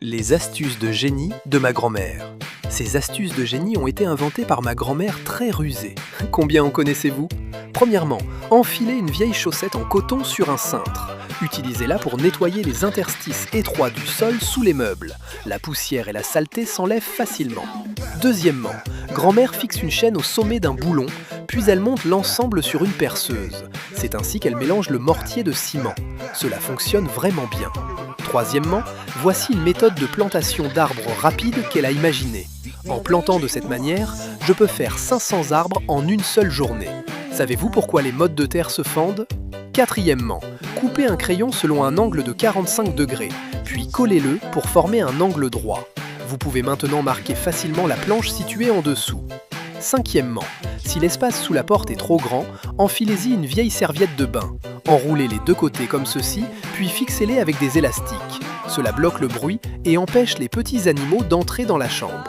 Les astuces de génie de ma grand-mère. Ces astuces de génie ont été inventées par ma grand-mère très rusée. Combien en connaissez-vous? Premièrement, enfilez une vieille chaussette en coton sur un cintre. Utilisez-la pour nettoyer les interstices étroits du sol sous les meubles. La poussière et la saleté s'enlèvent facilement. Deuxièmement, grand-mère fixe une chaîne au sommet d'un boulon, puis elle monte l'ensemble sur une perceuse. C'est ainsi qu'elle mélange le mortier de ciment. Cela fonctionne vraiment bien. Troisièmement, voici une méthode de plantation d'arbres rapide qu'elle a imaginée. En plantant de cette manière, je peux faire 500 arbres en une seule journée. Savez-vous pourquoi les mottes de terre se fendent? Quatrièmement, coupez un crayon selon un angle de 45 degrés, puis collez-le pour former un angle droit. Vous pouvez maintenant marquer facilement la planche située en dessous. Cinquièmement, si l'espace sous la porte est trop grand, enfilez-y une vieille serviette de bain. Enroulez les deux côtés comme ceci, puis fixez-les avec des élastiques. Cela bloque le bruit et empêche les petits animaux d'entrer dans la chambre.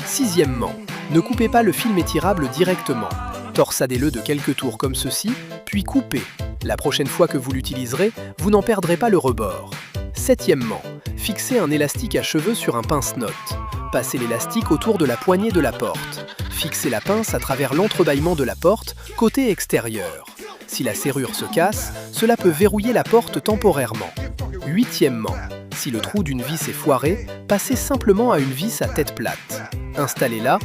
Sixièmement, ne coupez pas le film étirable directement. Torsadez-le de quelques tours comme ceci, puis coupez. La prochaine fois que vous l'utiliserez, vous n'en perdrez pas le rebord. Septièmement, fixez un élastique à cheveux sur un pince-notes. Passez l'élastique autour de la poignée de la porte. Fixez la pince à travers l'entrebâillement de la porte, côté extérieur. Si la serrure se casse, cela peut verrouiller la porte temporairement. Huitièmement, si le trou d'une vis est foiré, passez simplement à une vis à tête plate. Installez-la